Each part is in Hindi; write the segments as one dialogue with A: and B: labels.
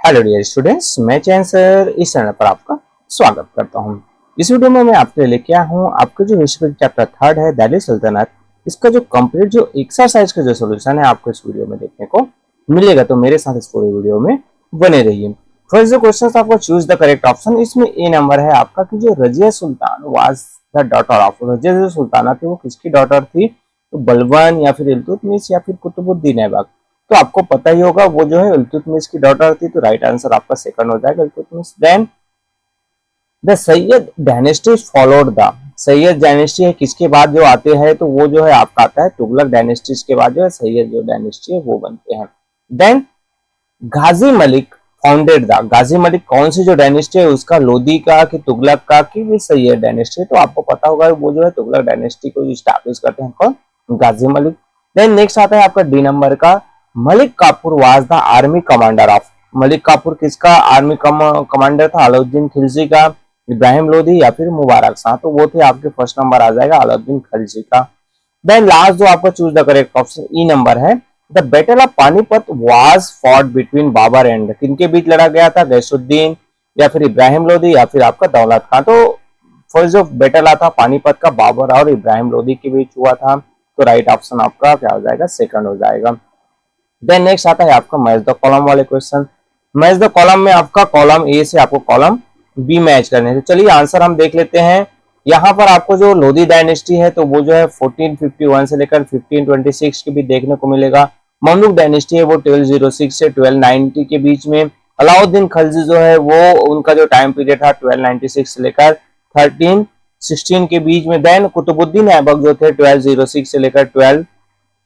A: हेलो डियर स्टूडेंट्स, मैं चैन सर इस चैनल पर आपका स्वागत करता हूं। इस वीडियो में मैं आपके लिए लेके आया हूं आपके जो हिस्ट्री चैप्टर थर्ड है दिल्ली सल्तनत, इसका जो कंप्लीट जो एक्सरसाइज का जो सॉल्यूशन है आपको इस वीडियो में देखने को मिलेगा। तो मेरे साथ इस पूरे वीडियो में बने रहिए। फर्स्ट जो क्वेश्चन आपको चूज द करेक्ट ऑप्शन, इसमें ए नंबर है आपका कि जो Razia Sultan was the daughter of, Razia जो सुल्ताना थी वो किसकी डॉटर थी? तो बलवान या फिर इल्तुतमिश या फिर कुतुबुद्दीन ऐबक। तो आपको पता ही होगा वो जो है इल्तुतमिश की डॉटर थी, तो राइट आंसर आपका सेकंड हो जाएगा Iltutmish. Then the Sayyid dynasty followed the, Sayyid dynasty है किसके बाद जो आते हैं? तो वो जो है आपका आता है तुगलक डायनेस्टी के बाद जो है सैयद जो डायनेस्टी है वो बनते हैं। Then Ghazi Malik founded the, Ghazi Malik कौन सी जो डायनेस्टी है उसका? लोदी का कि तुगलक का कि भी सैयद डायनेस्टी? तो आपको पता होगा वो जो है तुगलक डायनेस्टी को स्टैब्लिश करते हैं कौन? गाजी मलिक। देन नेक्स्ट आता है आपका डी नंबर का, Malik Kafur was the army commander of, Malik Kafur किसका आर्मी कमांडर था? अलाउद्दीन खिलजी का, इब्राहिम लोधी या फिर मुबारक शाह? तो वो थे आपके फर्स्ट नंबर आ जाएगा अलाउद्दीन खिलजी का। देन लास्ट जो आपको choose the correct option E number है, the battle of Panipat was fought between Babur and, किनके बीच लड़ा गया था? गैसुद्दीन या फिर इब्राहिम लोधी या फिर आपका दौलत खान? तो फर्स्ट जो बैटल आता पानीपत का बाबर और इब्राहिम लोधी के बीच हुआ था, तो राइट ऑप्शन आपका क्या हो जाएगा? सेकंड हो जाएगा। देन नेक्स्ट आता है आपका मैच द कॉलम वाले क्वेश्चन। मैच द कॉलम में आपका कॉलम ए से आपको कॉलम बी मैच करने हैं। तो चलिए आंसर हम देख लेते हैं। यहाँ पर आपको जो लोधी डायनेस्टी है तो वो जो है 1451 से लेकर 1526 के बीच देखने को मिलेगा। ममलूक डायनेस्टी है वो 1206 से 1290 के बीच में। अलाउद्दीन खिलजी जो है वो उनका जो टाइम पीरियड था 1296 से लेकर 1316 के बीच में। देन कुतुबुद्दीन ऐबक जो थे 1206 से लेकर 1210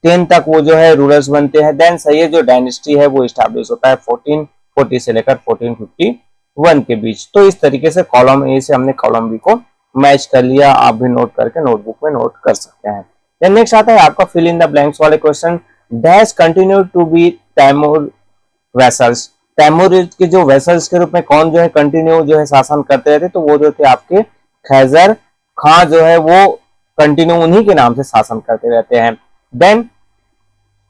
A: तक वो जो है रूलर्स बनते हैं। देन सैयद जो डायनेस्टी है वो स्टैब्लिश होता है 1440 से लेकर 1451 के बीच। तो इस तरीके से कॉलम ए से हमने कॉलम बी को मैच कर लिया, आप भी नोट करके नोटबुक में नोट कर सकते हैं। देन नेक्स्ट आता है आपका फिल इन द ब्लैंक्स वाले question. Dash continue to be Timur vassals, Timur के जो वेसल्स के रूप में कौन जो है कंटिन्यू जो है शासन करते रहते? तो वो जो थे आपके खैजर खां जो है वो कंटिन्यू उन्हीं के नाम से शासन करते रहते हैं। Then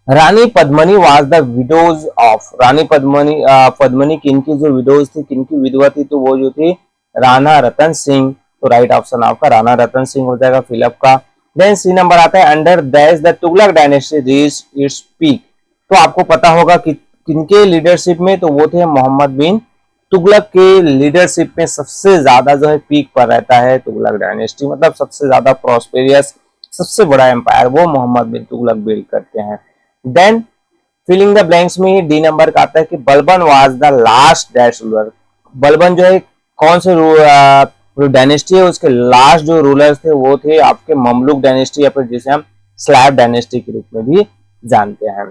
A: Rani Padmini was the widows of, Rani Padmini किनकी जो विडोज थी, किनकी विधवा थी? तो वो जो थी राणा रतन सिंह। तो राइट ऑप्शन आपका राणा रतन सिंह हो जाएगा फिलअप का। देन सी नंबर आता है under दैश the Tughlaq dynasty reach its peak. तो आपको पता होगा कि किनके लीडरशिप में? तो वो थे मोहम्मद बिन तुगलक के लीडरशिप में सबसे ज्यादा जो है पीक पर रहता है तुगलक डायनेस्टी, मतलब सबसे ज्यादा प्रॉस्पेरियस सबसे बड़ा एम्पायर वो मोहम्मद बिन तुगलक बिल्ड करते हैं। देन फिलिंग द ब्लैंक्स में डी नंबर का आता है कि Balban was the last dash ruler, Balban जो है कौन से डायनेस्टी है उसके लास्ट जो रूलर्स थे वो थे आपके ममलूक डायनेस्टी या फिर जिसे हम स्लैब डायनेस्टी के रूप में भी जानते हैं।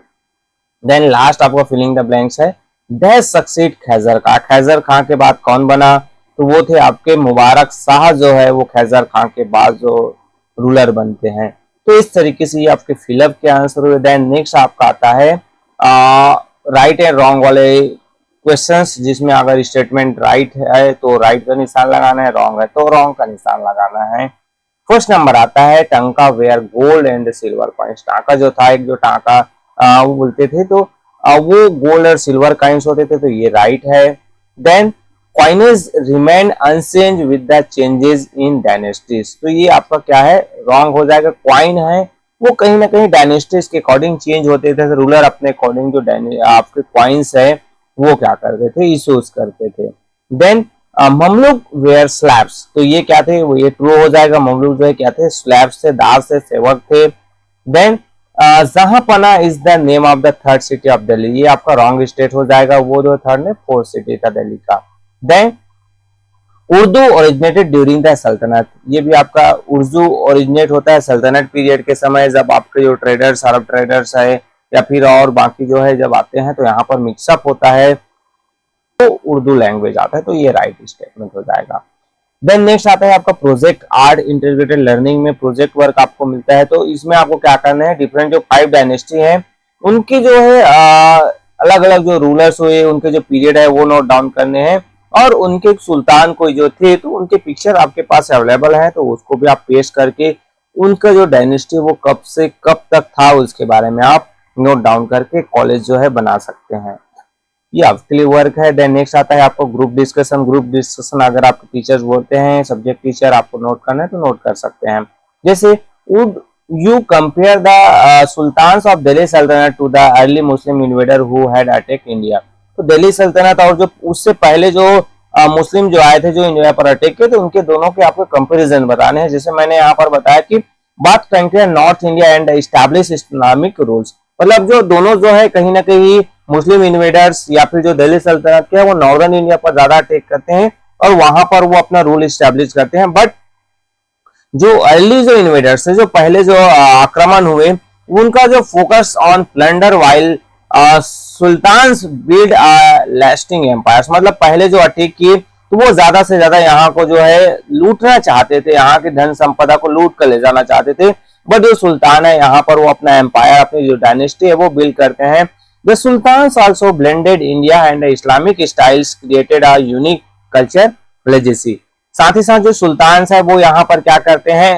A: देन लास्ट आपका फिलिंग द ब्लैंक्स है डैश सक्सीड खैजर खां, खैजर खां के बाद कौन बना? तो वो थे आपके मुबारक शाह जो है वो खैजर खां के बाद जो रूलर बनते हैं। तो इस तरीके से ये आपके फिलअप के आंसर हुए। देन नेक्स्ट आपका आता है राइट एंड रॉन्ग वाले क्वेश्चंस, जिसमें अगर स्टेटमेंट राइट है तो राइट का निशान लगाना है, रॉन्ग है तो रॉन्ग का निशान लगाना है। फर्स्ट नंबर आता है tanka were gold and silver coins, tanka जो था एक जो टांका वो बोलते थे तो वो गोल्ड और सिल्वर कॉइन्स होते थे, तो ये राइट है। Then coinage remain unchanged with the changes in dynasties, तो ये आपका क्या है? रॉन्ग हो जाएगा। कॉइन है वो कहीं ना कहीं डायनेस्टीज के अकॉर्डिंग चेंज होते थे, रूलर अपने अकॉर्डिंग जो आपके कॉइन्स है वो क्या करते थे? इशूज करते थे। देन ममलुक वेयर स्लैब्स, तो ये क्या थे? वो ये ट्रू हो जाएगा। ममलुक जो है क्या थे? स्लैब्स थे, दास से सेवक थे। Then Jahanpanah is the name of the third city of Delhi, ये आपका रॉन्ग स्टेट हो जाएगा, वो जो थर्ड में फोर्थ सिटी था दिल्ली का। Then Urdu originated during the sultanate, ये भी आपका उर्दू ओरिजिनेट होता है सल्तनत पीरियड के समय, जब आपके जो ट्रेडर्स अरब ट्रेडर्स है या फिर और बाकी जो है जब आते हैं तो यहाँ पर मिक्सअप होता है तो उर्दू लैंग्वेज आता है, तो ये राइट स्टेटमेंट हो जाएगा। देन नेक्स्ट आता है आपका प्रोजेक्ट आर्ट इंटीग्रेटेड लर्निंग में प्रोजेक्ट वर्क आपको मिलता है, तो इसमें आपको क्या करना है? डिफरेंट जो 5 डायनेस्टी है उनकी जो है अलग अलग जो रूलर्स हुए उनके जो पीरियड है वो नोट डाउन करने हैं, और उनके सुल्तान कोई जो थे तो उनके पिक्चर आपके पास अवेलेबल है, तो उसको भी आप पेश करके उनका जो डायनेस्टी वो कब से कब तक था उसके बारे में आप नोट डाउन करके कॉलेज जो है बना सकते हैं। ये आपके लिए वर्क है। देन नेक्स्ट आता है आपको ग्रुप डिस्कशन। ग्रुप डिस्कशन अगर आपके टीचर्स बोलते हैं, सब्जेक्ट टीचर, आपको नोट करना है तो नोट कर सकते हैं। जैसे would you compare the sultans of Delhi सल्तनत to the early Muslim invader who had attack India. तो दिल्ली सल्तनत और जो उससे पहले जो मुस्लिम जो आए थे, जो इंडिया पर अटैक किए थे, उनके दोनों के आपको कंपेरिजन बताने हैं। जैसे मैंने यहाँ पर बताया कि बात concrete north India and establish Islamic rules, मतलब जो दोनों जो है कहीं ना कहीं मुस्लिम इन्वेडर्स या फिर जो दिल्ली सल्तनत के हैं वो नॉर्दर्न इंडिया पर ज्यादा अटैक करते हैं और वहां पर वो अपना रूल इस्टेब्लिश करते हैं। बट जो अर्ली जो इन्वेडर्स है, जो पहले जो आक्रमण हुए, उनका जो focus on plunder while sultans build lasting empires, मतलब पहले जो अटैक किए तो वो ज्यादा से ज्यादा यहाँ को जो है लूटना चाहते थे, यहाँ की धन संपदा को लूट कर ले जाना चाहते थे। बट जो सुल्तान है यहाँ पर वो अपना एम्पायर, अपनी जो डायनेस्टी है वो बिल्ड करते हैं। The sultans also blended India and Islamic styles created a unique culture legacy. साथ ही साथ जो सुल्तान है वो यहाँ पर क्या करते हैं,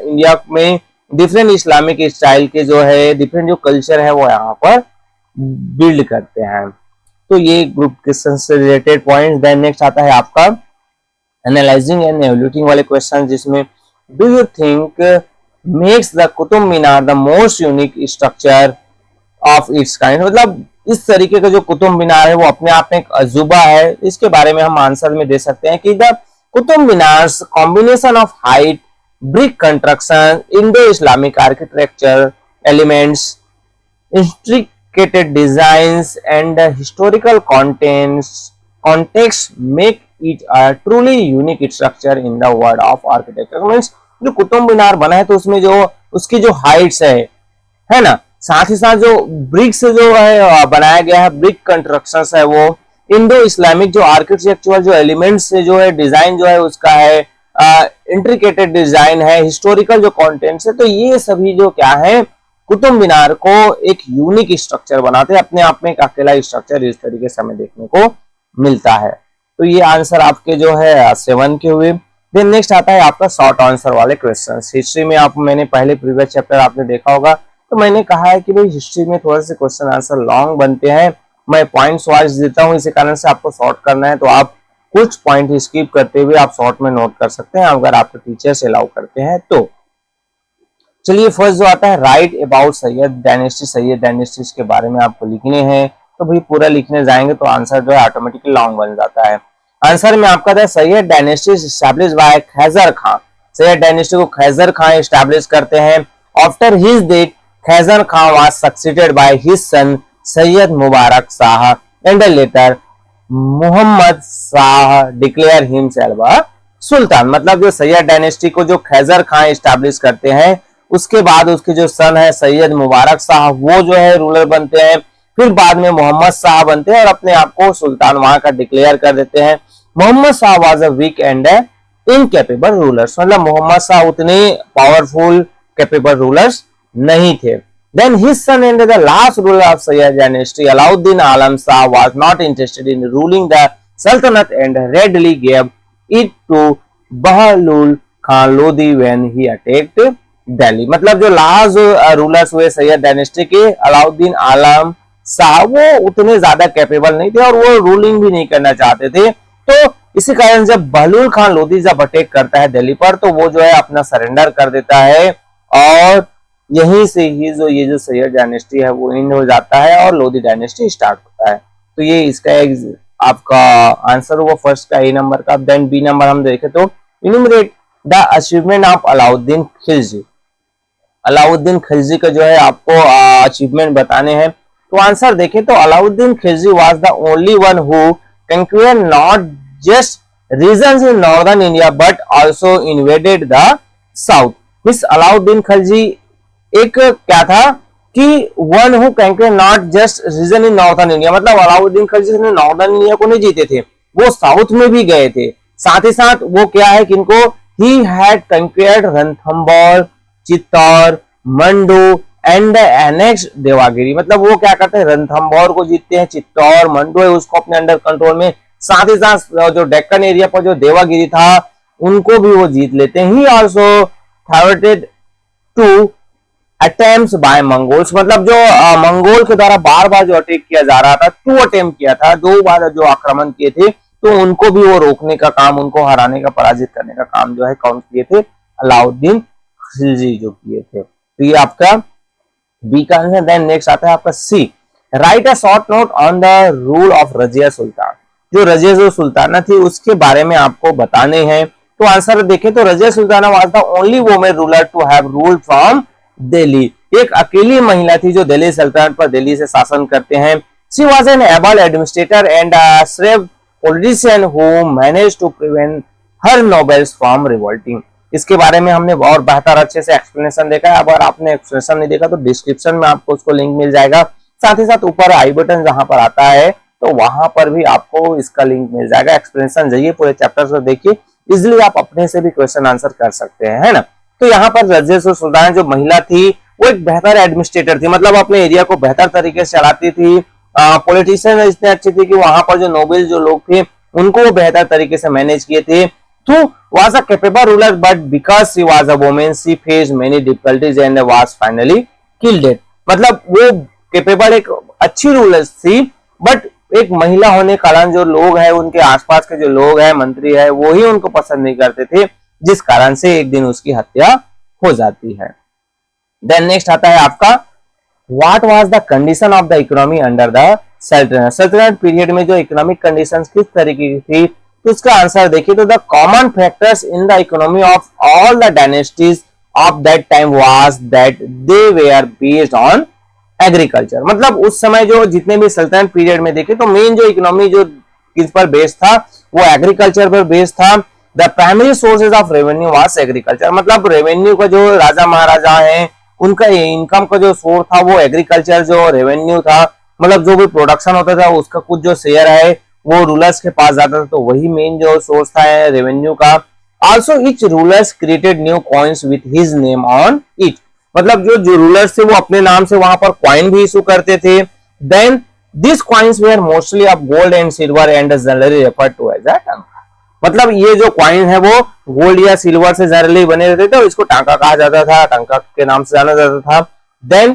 A: इंडिया में डिफरेंट इस्लामिक स्टाइल के जो है डिफरेंट जो कल्चर है वो यहाँ पर बिल्ड करते हैं। तो ये ग्रुप क्वेश्चन से रिलेटेड पॉइंट। देन नेक्स्ट आता है आपका एनालाइजिंग एंड एवल्यूटिंग वाले क्वेश्चन, जिसमें do you think makes the Qutub Minar the most unique structure of its kind, मतलब इस तरीके का जो कुतुब मीनार है वो अपने आप में एक अजूबा है। इसके बारे में हम आंसर में दे सकते हैं कि the Qutub Minar's combination of height, brick construction, Indo Islamic architecture elements, intricate designs and historical context make it a truly unique structure in the world of architecture। Means जो कुतुब मीनार बना है तो उसमें जो उसकी जो हाइट्स है ना, साथ ही साथ जो ब्रिक से जो है बनाया गया है, ब्रिक कंस्ट्रक्शंस है, वो इंडो इस्लामिक जो आर्किटेक्चुरल जो एलिमेंट्स से जो है डिजाइन जो है उसका है, इंट्रिकेटेड डिजाइन है, हिस्टोरिकल जो कंटेंट्स है, तो ये सभी जो क्या है कुतुब मीनार को एक यूनिक स्ट्रक्चर बनाते हैं। अपने आप में एक अकेला स्ट्रक्चर इस तरीके से हमें देखने को मिलता है। तो ये आंसर आपके जो है 7 के हुए। देन नेक्स्ट आता है आपका शॉर्ट आंसर वाले क्वेश्चंस। हिस्ट्री में आप मैंने पहले प्रीवियस चैप्टर आपने देखा होगा, तो मैंने कहा है कि भाई हिस्ट्री में थोड़े से क्वेश्चन आंसर लॉन्ग बनते हैं, मैं पॉइंट्स वाइज देता हूँ, इसी कारण से आपको शॉर्ट करना है तो आप कुछ पॉइंट स्किप करते हुए आप शॉर्ट में नोट कर सकते हैं अगर आपके टीचर्स अलाउ करते हैं तो। चलिए फर्स्ट जो आता है right about Syed dynasty. Syed dynasty के बारे में आपको लिखने हैं, तो भाई पूरा लिखने जाएंगे तो आंसर जो है ऑटोमेटिकली लॉन्ग बन जाता है। आंसर में आपका था Sayyid dynasty establish by Khizr Khan. Sayyid dynasty को खैजर खान एस्टैब्लिश करते हैं। After his death Khizr Khan was succeeded by his son Sayyid Mubarak Shah and later Mohammad Shah declare himself sultan. मतलब जो सैयद डायनेस्टी को जो खैजर खान एस्टैब्लिश करते हैं, उसके बाद उसके जो सन है सैयद मुबारक शाह वो जो है रूलर बनते हैं, फिर बाद में मोहम्मद शाह बनते हैं और अपने आप को सुल्तान वहां का डिक्लेयर कर देते हैं। Mohammed Shah was a weak and incapable rulers, मतलब मोहम्मद शाह उतने पावरफुल कैपेबल रूलर्स नहीं थे। Then his son and the last ruler of Sayyid dynasty, Alauddin Alam Shah, was not interested in ruling the Sultanate and readily gave it to Bahlul Khan Lodi when he attacked Delhi. मतलब जो लास्ट रूलर्स हुए सैयद डायनेस्टी के, अलाउद्दीन आलम शाह, वो उतने ज्यादा कैपेबल नहीं थे और वो रूलिंग भी नहीं करना चाहते थे। तो इसी कारण जब बहलूल खान लोधी जब अटैक करता है दिल्ली पर, तो वो जो है अपना सरेंडर कर देता है और यहीं से ही जो ये जो सैयद डायनेस्टी है वो एंड हो जाता है और लोधी डायनेस्टी स्टार्ट होता है। तो ये इसका एक आपका आंसर हुआ फर्स्ट का ए नंबर का। देन बी नंबर हम देखें तो इनुमरेट the achievement of Alauddin Khilji. Alauddin Khilji का जो है आपको अचीवमेंट बताने हैं। तो आंसर देखें तो Alauddin Khilji was the only one who conquer not just regions in northern India but also invaded the south. मिस अलाउद्दीन खिलजी एक क्या था कि one who conquer not just region in northern India, मतलब अलाउद्दीन खिलजी ने नॉर्दर्न इंडिया को नहीं जीते थे, वो साउथ में भी गए थे। साथ ही साथ वो क्या है कि इनको he had conquered Ranthambore, Chittor, Mandu and annex Devagiri. मतलब वो क्या करते हैं, रणथंबोर को जीतते हैं, चित्तौर मंडू है उसको अपने अंडर कंट्रोल में, साथ ही साथ जो डेक्कन एरिया पर जो देवागिरी था उनको भी वो जीत लेते हैं। He also thwarted two attempts by Mongols, मतलब जो मंगोल के द्वारा बार बार जो अटैक किया जा रहा था, 2 अटेम्प्ट किया था, 2 बार जो आक्रमण किए थे, तो उनको भी वो रोकने का काम, उनको हराने का, पराजित करने का काम जो है कौन किए थे? अलाउद्दीन खिलजी जो किए थे। तो ये आपका बी का आंसर। देन नेक्स्ट आता है आपका C, write a short note on the rule of Razia Sultan. जो रजिया जो सुल्ताना थी उसके बारे में आपको बताने हैं। तो आंसर देखें तो Razia Sultana was the only women ruler to have ruled from Delhi. एक अकेली महिला थी जो दिल्ली सल्तनत पर, दिल्ली से शासन करते हैं। She was an able administrator and a shrewd politician who managed to prevent her nobles from revolting. इसके बारे में हमने और बेहतर अच्छे से एक्सप्लेनेशन देखा है। अगर आपने एक्सप्लेनेशन नहीं देखा तो डिस्क्रिप्शन में आपको उसको लिंक मिल जाएगा, साथ ही साथ ऊपर आई बटन जहां पर आता है तो वहां पर भी आपको इसका लिंक मिल जाएगा। एक्सप्लेनेशन जाइए, पूरे चैप्टर को देखिए, इजिली आप अपने से भी क्वेश्चन आंसर कर सकते हैं, है ना। तो यहाँ पर रजिया सुल्तान जो महिला थी वो एक बेहतर एडमिनिस्ट्रेटर थी, मतलब अपने एरिया को बेहतर तरीके से चलाती थी। पॉलिटिशियन इतने अच्छे थे कि वहां पर जो नोबल जो लोग थे उनको वो बेहतर तरीके से मैनेज किए थे। तो was a capable ruler, but because she was a woman, she faced many difficulties and was finally killed. मतलब वो कैपेबल एक अच्छी रूलर थी, बट एक महिला होने के कारण जो लोग हैं, उनके आसपास के जो लोग हैं, मंत्री है, वो ही उनको पसंद नहीं करते थे, जिस कारण से एक दिन उसकी हत्या हो जाती है। देन नेक्स्ट आता है आपका, what was the condition of the economy under the सल्तनत। सल्तनत पीरियड में जो इकोनॉमिक कंडीशंस किस तरीके की थी, तो उसका आंसर देखिए तो the common factors in the economy of all the dynasties of that time was that they were based on agriculture. मतलब उस समय जो जितने भी सल्तनत पीरियड में देखे तो मेन जो इकोनॉमी जो किस पर बेस्ड था, वो एग्रीकल्चर पर बेस्ड था। The primary sources of revenue was agriculture, मतलब रेवेन्यू का जो राजा महाराजा हैं उनका इनकम का जो सोर्स था वो एग्रीकल्चर जो रेवेन्यू था, मतलब जो भी प्रोडक्शन होता था उसका कुछ जो शेयर है वो रूलर्स के पास जाता था, तो वही मेन जो सोर्स था रेवेन्यू का। Also each rulers created new coins with his name on it, मतलब जो रूलर्स थे वो अपने नाम से वहां पर कॉइन भी इशू करते थे। Then this coins were mostly of gold and silver and generally referred to as a tanka, मतलब ये जो कॉइन है वो गोल्ड या सिल्वर से जनरली बने रहते थे, तो इसको टांका कहा जाता था, टांका के नाम से जाना जाता था। Then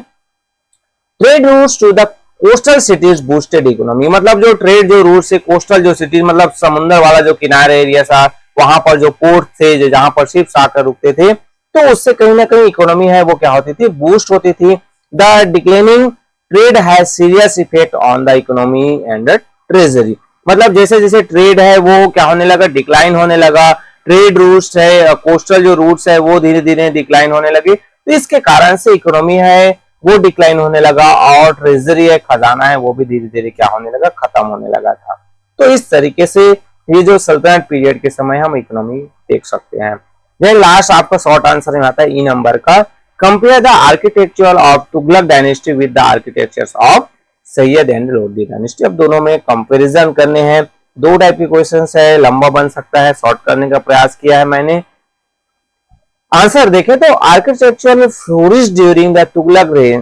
A: trade routes to the coastal cities boosted economy, मतलब जो ट्रेड जो रूट से कोस्टल जो सिटीज, मतलब समुद्र वाला जो किनारे एरिया था वहां पर जो पोर्ट थे, जो जहां पर शिप्स आकर रुकते थे, तो उससे कहीं ना कहीं इकोनॉमी है वो क्या होती थी, बूस्ट होती थी। The declining trade has serious effect on the economy and the treasury, मतलब जैसे जैसे ट्रेड है वो क्या होने लगा, डिक्लाइन होने लगा। ट्रेड रूट्स है, कोस्टल जो रूट्स है वो धीरे धीरे डिक्लाइन होने लगे, तो इसके कारण से इकोनॉमी है वो डिक्लाइन होने लगा, और ट्रेजरी है, खजाना है, वो भी धीरे धीरे क्या होने लगा, खत्म होने लगा था। तो इस तरीके से ये जो सल्तनत पीरियड के समय हम इकोनॉमी देख सकते हैं। देन लास्ट आपका शॉर्ट आंसर में आता है ई नंबर का, compare the architecture of Tughlaq dynasty with the architectures of Sayyid and Lodi dynasty. अब दोनों में कंपैरिजन करने हैं। 2 टाइप के क्वेश्चंस है, लंबा बन सकता है, शॉर्ट करने का प्रयास किया है मैंने। आंसर देखें तो architecture flourish during the Tughlaq rain,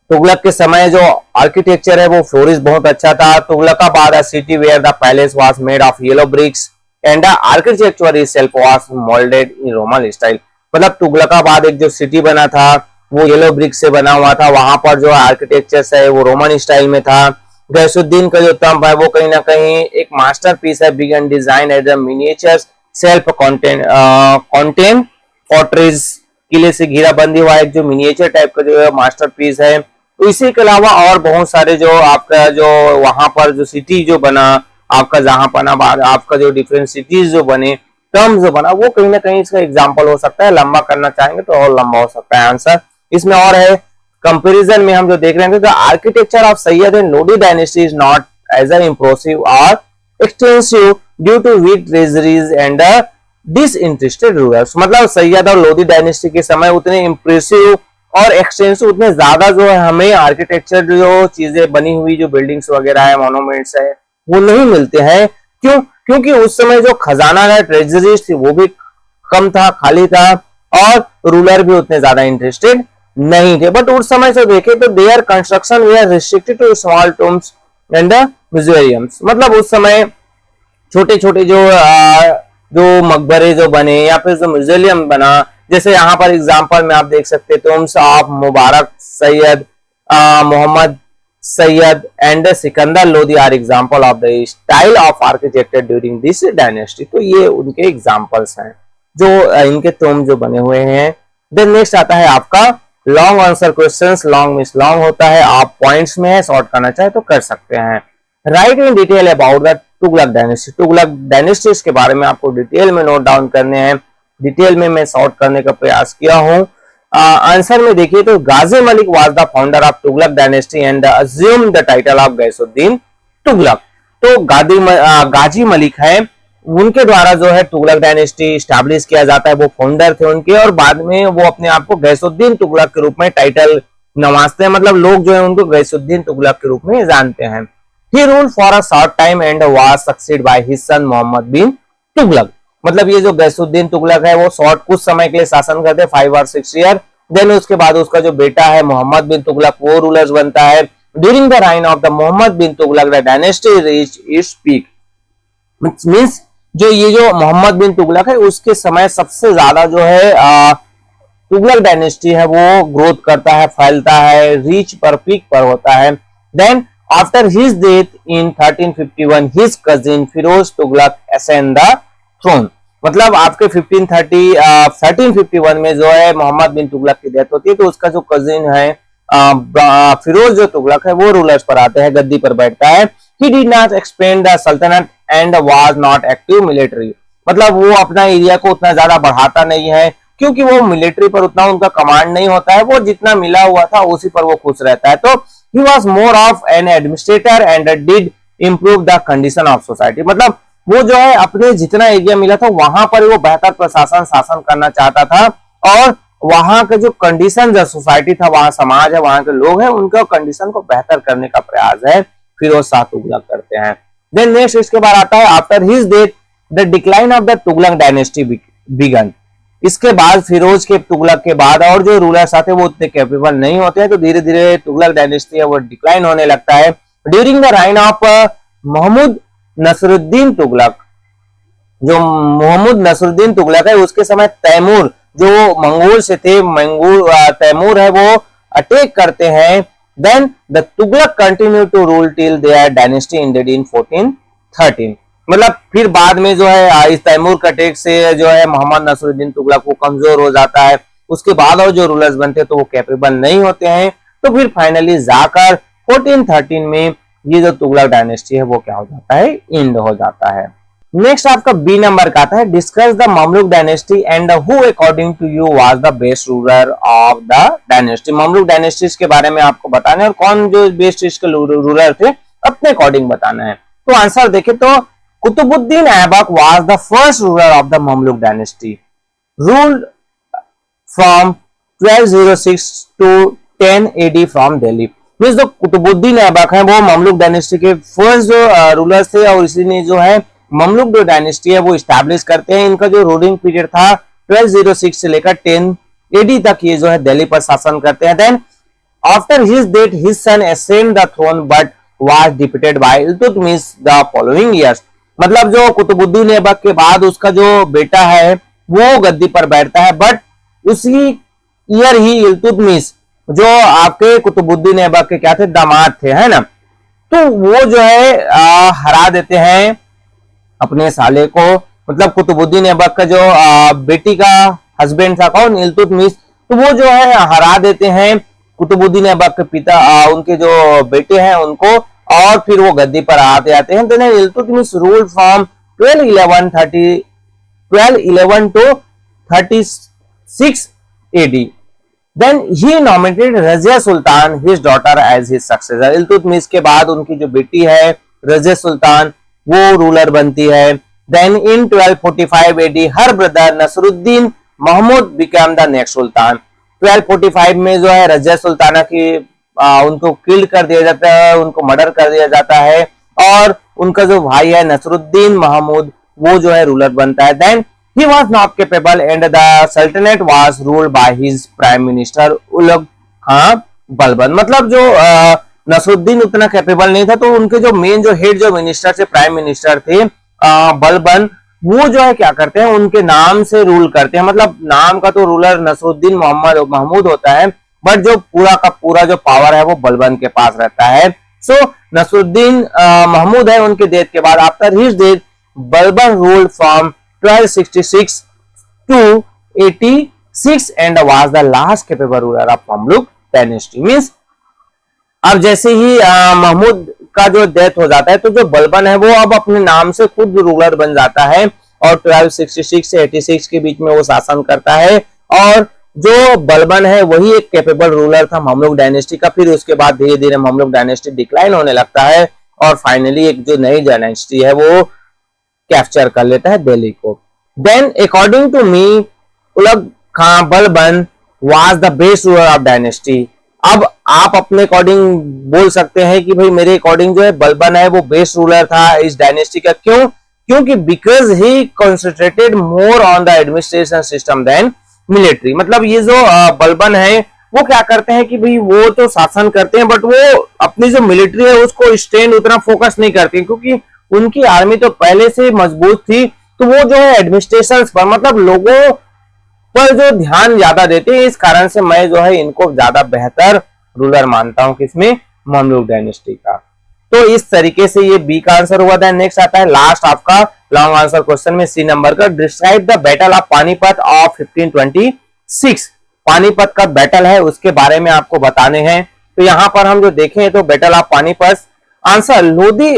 A: Tughlaq के समय जो आर्किटेक्चर है वो फ्लोरिश बहुत अच्छा था। Tughlaqabad city where the palace was made of yellow bricks and the architecture itself was moulded in Roman style, मतलब तुगलकाबाद एक जो सिटी बना था वो येलो ब्रिक से बना हुआ था, वहां पर जो आर्किटेक्चर है वो रोमन स्टाइल में था। गैसुद्दीन का जो तंब है वो कहीं ना कहीं एक मास्टरपीस है, began design as a miniature self contain fortress, किले से घेराबंदी हुआ एक जो मिनिएचर टाइप का जो है मास्टरपीस है। तो इसी के अलावा और बहुत सारे जो आपका जो वहां पर जो सिटी जो बना आपका, जहां पर आपका जो डिफरेंट सिटीज जो बने, टर्म्स जो बना, वो कहीं ना कहीं इसका एग्जांपल हो सकता है। लंबा करना चाहेंगे तो और लंबा हो सकता है आंसर। इसमें और है कंपैरिजन में हम जो देख रहे हैं, the architecture of Sayyid and Lodi dynasty is not as a impressive और extensive due to weak treasuries and disinterested rulers, मतलब सैयद और लोधी डायनेस्टी के समय उतने इंप्रेसिव और एक्सटेंसिव, उतने ज्यादा जो है हमें आर्किटेक्चर जो चीजें बनी हुई जो बिल्डिंग्स वगैरह है, मॉन्यूमेंट्स है, वो नहीं मिलते हैं। क्यों? क्योंकि उस समय जो खजाना है, ट्रेजरी थी, वो भी कम था, खाली था, और रूलर भी उतने ज्यादा इंटरेस्टेड नहीं थे। बट उस समय से देखें तो their construction were restricted to small tombs and museums, मतलब उस समय छोटे छोटे जो मकबरे जो बने या फिर जो म्यूजियम बना, जैसे यहाँ पर एग्जांपल में आप देख सकते हैं tombs of Mubarak Sayyid, Mohammed Sayyid and Sikandar Lodi are example of the style of architecture during this dynasty. तो ये उनके एग्जांपल्स हैं जो इनके टॉम्ब जो बने हुए हैं। देन नेक्स्ट आता है आपका long answer questions. Long miss long होता है, आप पॉइंट्स में है, शॉर्ट करना चाहे तो कर सकते हैं। Right in detail about the Tughlaq dynasty. Tughlaq dynasty के बारे में आपको डिटेल में नोट डाउन करने हैं। डिटेल में मैं शॉर्ट करने का प्रयास किया हूं। आंसर में देखिए तो Ghazi Malik was the founder of Tughlaq dynasty and assume the title of Ghiyasuddin Tughlaq. तो गाजी मलिक है, उनके द्वारा जो है तुगलक डायनेस्टी स्टैब्लिश किया जाता है। वो फाउंडर थे उनके, और बाद में वो अपने आप को गैसुद्दीन तुगलक के रूप में टाइटल नवाजते हैं। मतलब लोग जो है उनको गैसुद्दीन तुगलक के रूप में जानते हैं। He ruled for a short time and was succeed by his son Muhammad bin Tughlaq. मतलब ये जो गैसुद्दीन तुगलक है वो शॉर्ट कुछ समय के लिए शासन करते, 5 और 6 ईयर। देन उसके बाद उसका जो बेटा है मोहम्मद बिन तुगलक वो रूलर्स बनता है। During the reign of the Mohammed bin Tughlaq the dynasty reach its peak. Means जो ये जो मोहम्मद बिन तुगलक है उसके समय सबसे ज्यादा जो है तुगलक डायनेस्टी है वो ग्रोथ करता है, फैलता है, रीच पर, पीक पर होता है। Then after his death in 1351 his cousin Firoz Tughlaq ascend the throne. मतलब आपके 1351 में जो है मोहम्मद बिन तुगलक की डेथ होती है, तो उसका जो कजिन है फिरोज जो तुगलक है वो रूलर्स पर आते हैं, गद्दी पर बैठता है। He did not expand the sultanate and was not active military। मतलब वो अपना एरिया को उतना ज्यादा बढ़ाता नहीं है, क्योंकि वो मिलिट्री पर उतना उनका कमांड नहीं होता है। वो जितना मिला हुआ था उसी पर वो खुश रहता है। तो he was more of an administrator and did improve the condition of society। मतलब वो जो है अपने जितना एरिया मिला था वहां पर वो बेहतर प्रशासन शासन करना चाहता था, और वहां का जो कंडीशन जो सोसाइटी था, वहां समाज है, वहां के लोग हैं, उनका कंडीशन को बेहतर करने का प्रयास है फिरोज शाह तुगलक करते हैं। देन नेक्स्ट इसके बाद आता है after his death the decline of the Tughlaq dynasty began. इसके बाद फिरोज के तुगलक के बाद और जो रूलर्स आते हैं वो उतने कैपेबल नहीं होते हैं, तो धीरे धीरे तुगलक डायनेस्टी है वो डिक्लाइन होने लगता है। During the reign of Mohammed Nasiruddin Tughlaq, जो मोहम्मद नसरुद्दीन तुगलक है उसके समय तैमूर जो मंगोल से थे, तैमूर है वो अटैक करते हैं। Then the Tughlaq continue to rule till their dynasty ended in 1413। मतलब फिर बाद में जो है इस तैमूर के अटैक से जो है मोहम्मद नसरुद्दीन तुगलक वो कमजोर हो जाता है। उसके बाद और जो रूलर्स बनते हैं तो वो कैपेबल नहीं होते हैं, तो फिर फाइनली जाकर 1413 में ये जो तुगलक डायनेस्टी है वो क्या हो जाता है, एंड हो जाता है। नेक्स्ट आपका बी नंबर का आता है discuss the Mamluk dynasty and who according to you was the best ruler of the dynasty. Mamluk dynasty के बारे में आपको बताना है, और कौन जो बेस्ट इसके रूलर थे अपने अकॉर्डिंग बताना है। तो आंसर देखें तो Qutbuddin Aibak was the first ruler of the Mamluk dynasty, ruled from 1206 to 10 AD from Delhi. Means जो कुतुबुद्दीन ऐबक है वो ममलुक डायनेस्टी के फर्स्ट जो रूलर थे, और इसी ने जो है ममलुक जो डायनेस्टी है वो स्टैब्लिश करते हैं। इनका जो रूलिंग पीरियड था 1206 से लेकर 10 AD तक ये जो है दिल्ली पर शासन करते हैं। Then after his death his son ascend the throne but was defeated by Iltutmish the following years. मतलब जो कुतुबुद्दीन ऐबक के बाद उसका जो बेटा है वो गद्दी पर बैठता है, बट उसी ईयर ही इल्तुतमिश जो आपके कुतुबुद्दीन ऐबक के क्या थे, दामाद थे, है ना, तो वो जो है हरा देते हैं अपने साले को। मतलब कुतुबुद्दीन ऐबक का जो बेटी का हस्बैंड था कौन, इल्तुतमिश, तो वो जो है हरा देते हैं कुतुबुद्दीन ऐबक के पिता, उनके जो बेटे हैं उनको, और फिर वो गद्दी पर आते आते हैं। Then Iltutmish rule from 1211 to 36 AD। Then he nominated Razia Sultan his daughter as his successor। Iltutmish के बाद उनकी जो बेटी है रजिया सुल्तान वो रूलर बनती है। Then in 1245 AD her brother Nasruddin Mahmood became the next सुल्तान। 1245 में जो है रजिया सुल्ताना की उनको किल कर दिया जाता है, उनको मर्डर कर दिया जाता है, और उनका जो भाई है नसरुद्दीन महमूद वो जो है रूलर बनता है। Then he was not capable and the sultanate was ruled by his prime minister उलग Khan Balban. मतलब जो नसरुद्दीन उतना कैपेबल नहीं था, तो उनके जो मेन जो हेड जो मिनिस्टर थे, प्राइम मिनिस्टर थे बलबन, वो जो है क्या करते हैं, उनके नाम से रूल करते हैं। मतलब नाम का तो रूलर नसरुद्दीन मोहम्मद महमूद होता है, बट जो पूरा का पूरा जो पावर है वो बलबन के पास रहता है। सो नसरुद्दीन महमूद है, उनके डेथ के बाद after his death Balban ruled from 1266 to 86 and was the last capable ruler of Mamluk dynasty। Means अब जैसे ही महमूद का जो डेथ हो जाता है तो जो बलबन है वो अब अपने नाम से खुद रूलर बन जाता है और 1266 से 86 के बीच में वो शासन करता है। और जो बलबन है वही एक कैपेबल रूलर था ममलुक डायनेस्टी का। फिर उसके बाद धीरे धीरे ममलुक डायनेस्टी डिक्लाइन होने लगता है और फाइनली एक जो नई डायनेस्टी है वो कैप्चर कर लेता है दिल्ली को। Then according to me Ulugh Khan Balban was the best ruler of dynasty. अब आप अपने अकॉर्डिंग बोल सकते हैं कि भाई मेरे अकॉर्डिंग जो है बलबन है वो बेस्ट रूलर था इस डायनेस्टी का। क्यों? क्योंकि because he concentrated more on the administration system then military. मतलब ये जो बलबन है वो क्या करते हैं कि भाई वो तो शासन करते हैं बट वो अपनी जो मिलिट्री है उसको स्टैंड उतना फोकस नहीं करते, क्योंकि उनकी आर्मी तो पहले से मजबूत थी। तो वो जो है एडमिनिस्ट्रेशन पर मतलब लोगों पर जो ध्यान ज्यादा देते हैं, इस कारण से मैं जो है इनको ज्यादा बेहतर रूलर मानता हूं किसमें, ममलूक डायनेस्टी का। तो इस तरीके से ये बी का आंसर हुआ था। नेक्स्ट आता है लास्ट आपका लॉन्ग आंसर क्वेश्चन में सी नंबर का, describe the battle of Panipat of 1526। Panipat का बैटल है उसके बारे में आपको बताने हैं। तो यहां पर हम जो देखें तो battle of Panipat, answer Lodi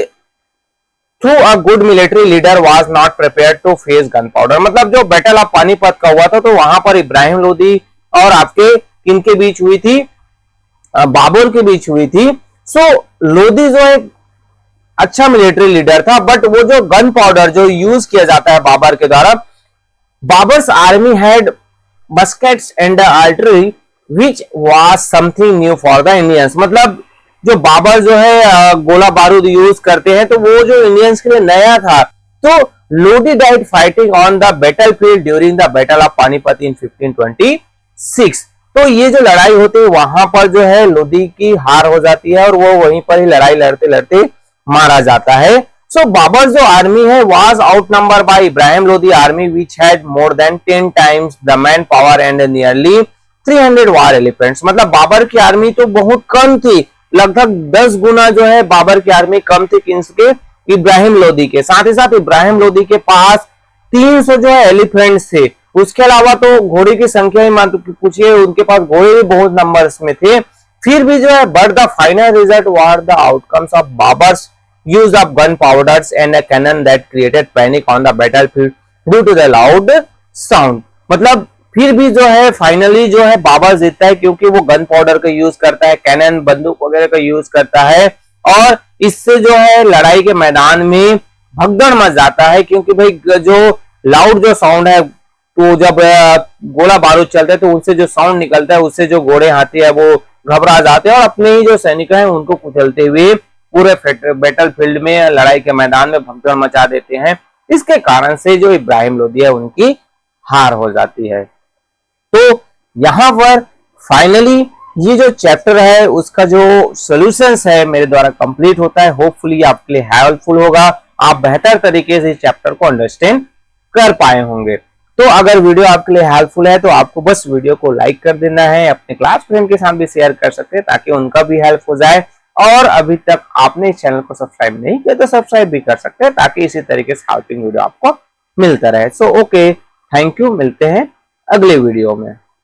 A: through a good military leader was not prepared to face gunpowder. मतलब जो बैटल ऑफ पानीपत का हुआ था तो वहां पर इब्राहिम लोधी और आपके किनके बीच हुई थी, बाबर के बीच हुई थी। सो लोधी जो एक अच्छा मिलिट्री लीडर था बट वो जो गन पाउडर जो यूज किया जाता है बाबर के द्वारा, Babur's army had muskets and artillery which was something new for the Indians. मतलब जो बाबर जो है गोला बारूद यूज करते हैं तो वो जो इंडियंस के लिए नया था। तो Lodi died fighting on the battle field during the battle of Panipat in 1526। तो ये जो लड़ाई होती है वहां पर जो है लोधी की हार हो जाती है और वो वहीं पर ही लड़ाई लड़ते लड़ते मारा जाता है। सो बाबर जो आर्मी है was out number by Ibrahim Lodhi army which had more than 10 times the man power and nearly 300 war elephants. मतलब बाबर की आर्मी तो बहुत कम थी, लगभग 10 गुना जो है बाबर की आर्मी कम थी किसके, इब्राहिम लोधी के। साथ ही साथ इब्राहिम लोधी के पास 300 जो है एलिफेंट्स थे। उसके अलावा तो घोड़े की संख्या ही मान पूछिए, उनके पास घोड़े भी बहुत नंबर्स में थे। फिर भी जो है but the final result were the outcomes of Babar's use of gunpowders and a cannon that created panic on the battlefield due to the loud sound। मतलब फिर भी जो है फाइनली जो है बाबर जीतता है क्योंकि वो गन पाउडर का यूज करता है, कैनन बंदूक वगैरह का यूज करता है और इससे जो है लड़ाई के मैदान में भगदड़ मच जाता है। क्योंकि भाई जो लाउड जो साउंड है तो जब गोला बारूद चलता है तो उससे जो साउंड निकलता है उससे जो घोड़े हाथी है वो घबरा जाते हैं और अपने ही जो सैनिक हैं उनको कुचलते हुए पूरे बैटल फील्ड में लड़ाई के मैदान में भगदड़ मचा देते हैं। इसके कारण से जो इब्राहिम लोधी है उनकी हार हो जाती है। तो यहां पर फाइनली ये जो चैप्टर है उसका जो सॉल्यूशंस है मेरे द्वारा कंप्लीट होता है। होपफुली आपके लिए हेल्पफुल होगा, आप बेहतर तरीके से इस चैप्टर को अंडरस्टैंड कर पाए होंगे। तो अगर वीडियो आपके लिए हेल्पफुल है तो आपको बस वीडियो को लाइक कर देना है, अपने क्लास फ्रेंड के साथ भी शेयर कर सकते हैं ताकि उनका भी हेल्प हो जाए। और अभी तक आपने इस चैनल को सब्सक्राइब नहीं किया तो सब्सक्राइब भी कर सकते हैं ताकि इसी तरीके से हेल्पिंग वीडियो आपको मिलता रहे। सो ओके, थैंक यू, मिलते हैं अगले वीडियो में।